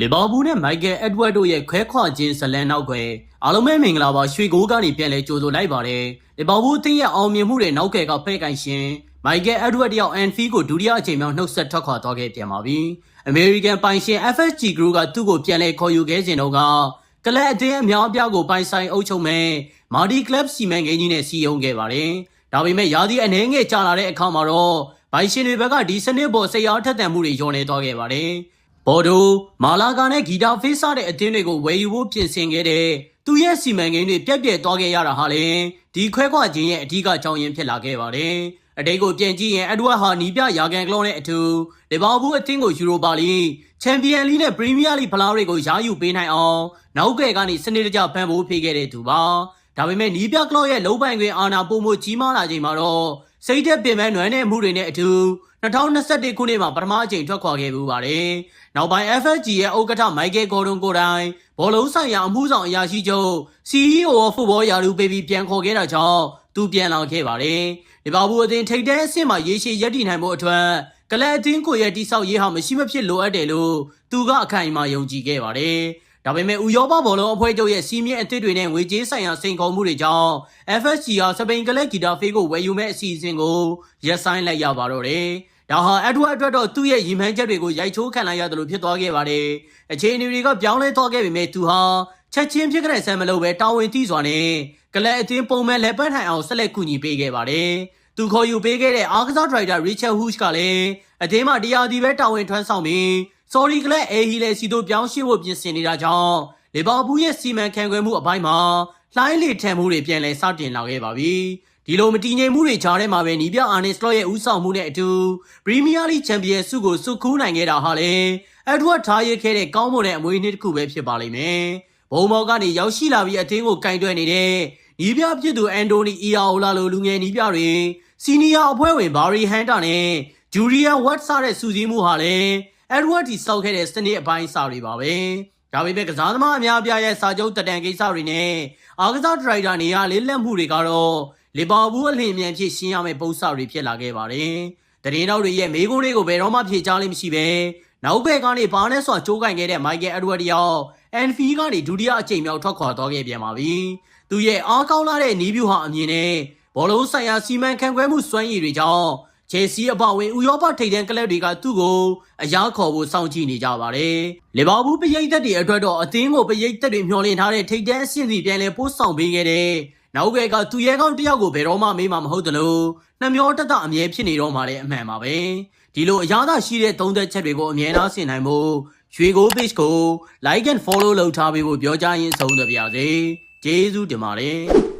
လီဗာပူးနဲ့မိုက်ကယ်အက်ဒဝတ်တို့ရဲ့ခွဲခွာခြင်းဇလန်နောက်ွယ်အားလုံးပဲမင်္ဂလာပါရွှေကိုးကနေပြန်လဲကြိုဆိုလိုက်ပါတယ်လီဗာပူးအသင်းရဲ့အောင်မြင်မှုတွေနောက်ွယ်ကဖဲ့ကန်ရှင်မိုက်ကယ်အက်ဒဝတ်တယောက်အန်ဖီကိုဒုတိယအကြိမ်မြောက်နှုတ်ဆက်ထွက်ခွာသွားခဲ့ပြန်ပါပြီအမေရိကန်ပိုင်ရှင် FSG Group ကသူ့ကိုပြန်လဲခေါ်ယူခဲ့စဉ်တော့ကလပ်အသင်းအများအပြားကိုပိုင်ဆိုင်အုပ်ချုပ်မဲ့မာဒီကလပ်စီမံကိန်းကြီးနဲ့စီယုံခဲ့ပါတယ်ဒါပေမဲ့ရာသီအနေငယ်ကြာလာတဲ့အခါမှာတော့ပိုင်ရှင်တွေဘက်ကဒီစနစ်ပေါ်စိတ်အားထက်သန်မှုတွေညှော်နေသွားခဲ့ပါတယ်ဘော်ဒိုမာလာဂါနဲ့ဂီတာဖေးစားတဲ့အသင်းတွေကိုဝယ်ယူဖို့ပြင်ဆင်ခဲ့တဲ့သူရဲ့စီမံကိန်းတွေပြက်ပြက်သွားခဲ့ရတာဟာလေဒီခွဲခွာခြင်းရဲ့အဓိကအကြောင်းရင်းဖြစ်လာခဲ့ပါတယ်။အတိတ်ကိုပြန်ကြည့်ရင်အက်ဒဝတ်ဟာနီးပြရာဂန်ကလောနဲ့အတူလီဗာပူးအသင်းကိုယူရိုပါလိချန်ပီယံလိနဲ့ပရီးမီးယားလိဖလားတွေကိုယာယူပေးနိုင်အောင်နောက်ကယ်ကနေစနစ်တကျဖန်ဖိုးဖေးခဲ့တဲ့သူပါ။ဒါပေမဲ့နီးပြကလောရဲ့လုံးပိုင်ခွင့်အာဏာပိုမိုကြီးမားလာချိန်မှာတော့စိတ်သက်ပင်ပန်းနွမ်းနယ်မှုတွေနဲ့အတူ2021ခုနှစ်မှာပထမအကြိမ်ထွက်ခွာခဲ့ပူပါတယ်။နောက်ပိုင်း FSG ရဲ့ဥက္ကဋ္ဌမိုက်ကယ်ဂေါ်ဒွန်ကိုတိုင်ဘောလုံးဆိုင်ရာအမှုဆောင်အရာရှိချုပ် CEO of Football ရာထူးပေးပြီးပြန်ခေါ်ခဲ့တာကြောင့်သူပြန်လာခဲ့ပါတယ်။လီဗာပူးအသင်းထိပ်တန်းအဆင့်မှာရေရှည်ရပ်တည်နိုင်ဖို့အတွက်ကလပ်အသင်းကိုရဲ့တိဆောက်ရေးဟာမရှိမဖြစ်လိုအပ်တယ်လို့သူကအခိုင်အမာယုံကြည်ခဲ့ပါတယ်။ဒါပေမဲ့ဥရောပဘောလုံးအဖွဲ့ချုပ်ရဲ့စီးမြင့်အသစ်တွေနဲ့ငွေကြေးဆိုင်ရာစိန်ခေါ်မှုတွေကြောင့် FSG ဟာစပိန်ကလပ်ဂီတာဖေးကိုဝယ်ယူမဲ့အစီအစဉ်ကိုရပ်ဆိုင်းလိုက်ရပါတော့တယ်။ဒါဟာအက်ဒဝတ်အတွက်တော့သူ့ရဲ့ရည်မှန်းချက်တွေကိုရိုက်ချိုးခံလိုက်ရတယ်လို့ဖြစ်သွားခဲ့ပါတယ်။အခြေအနေတွေကပြောင်းလဲသွားခဲ့ပေမဲ့သူဟာချက်ချင်းဖြစ်ခဲ့တဲ့ဆန်မလို့ပဲတာဝန်သိစွာနဲ့ကလပ်အသင်းပုံမှန်လက်ပတ်ထိုင်အောင်ဆက်လက်ကူညီပေးခဲ့ပါတယ်။သူခေါ်ယူပေးခဲ့တဲ့အားကစားဒရိုက်တာရစ်ချက်ဟူးချ်ကလည်းအသင်းမှာတရားစီပဲတာဝန်ထမ်းဆောင်ပြီးဆော်ရီကလပ်အေဟီလေစီတို့ပြောင်းရွှေ့ဖို့ပြင်ဆင်နေတာကြောင့်လီဗာပူးရဲ့စီမံခန့်ခွဲမှုအပိုင်းမှာလှိုင်းလေထန်မှုတွေပြန်လည်စတင်လာခဲ့ပါပြီ။ဒီလိုမတည်ငြိမ်မှုတွေကြားထဲမှာပဲနီးပြအာနေစလော့ရဲ့ဦးဆောင်မှုနဲ့အတူပရီးမီးယားလိချန်ပီယံဆုကိုစုခူးနိုင်ခဲ့တာဟာလည်းအက်ဒဝတ်ထားရခဲ့တဲ့ကောင်းမွန်တဲ့အမွေအနှစ်တစ်ခုပဲဖြစ်ပါလိမ့်မယ်။ဘုံမော်ကနေရောက်ရှိလာပြီးအသင်းကိုကင်တွယ်နေတဲ့နီးပြဖြစ်သူအန်တိုနီအီယာအိုလာလိုလူငယ်နီးပြတွေစီနီယာအဖွဲ့ဝင်ဘာရီဟန်တာနဲ့ဂျူရီယန်ဝတ်စတဲ့စူးစီးမှုဟာလည်းအက်ဒဝတ်တီစောက်ခဲ့တဲ့စနစ်အပိုင်းစာတွေပါပဲ။ဒါပေမဲ့ကစားသမားအများအပြားရဲ့စာချုပ်တက်တန်ကိစ္စတွေနဲ့အားကစားဒရိုက်တာနေရာလေးလက်မှုတွေကတော့လီဗာပူးအလင်းမြန်ဖြစ်ရှင်းရမယ့်ပုံစံတွေဖြစ်လာခဲ့ပါတယ်။တရင်နောက်တွေရဲ့မေးခွန်းတွေကိုဘယ်တော့မှဖြေကြားလိမ့်မရှိပဲနောက်ဘက်ကနေဘာနဲ့ဆိုကြိုးကင်ခဲ့တဲ့မိုက်ကယ်အက်ဒဝတ်တယောက်အန်ဖီကနေဒုတိယအကြိမ်မြောက်ထွက်ခွာသွားခဲ့ပြန်ပါပြီ။သူရဲ့အားကောင်းလာတဲ့နီးဗျူဟာအမြင်နဲ့ဘောလုံးဆိုင်ရာစီမံခန့်ခွဲမှုစွမ်းရည်တွေကြောင့်ချယ်ဆီအပါအဝင်ဥရောပထိပ်တန်းကလပ်တွေကသူ့ကိုအရားခေါ်ဖို့စောင့်ကြည့်နေကြပါတယ်။လီဗာပူးပရိသတ်တွေအတွက်တော့အသင်းကိုပရိသတ်တွေမျှော်လင့်ထားတဲ့ထိပ်တန်းအဆင့်စီပြန်လည်ပို့ဆောင်ပေးခဲ့တဲ့နောက်ကယ်ကသူရဲကောင်းတယောက်ကိုဘယ်တော့မှမေးမှာမဟုတ်သလိုနှမျောတတအမြဲဖြစ်နေတော့မှလည်းအမှန်ပါပဲ။ဒီလိုအရားသာရှိတဲ့သုံးသက်ချက်တွေကိုအမြဲတမ်းဆင်နိုင်ဖို့ရွှေကို page ကို like and follow လုပ်ထားပေးဖို့ပြောကြရင်ဆုံးသပါရစေ။ကျေးဇူးတင်ပါတယ်။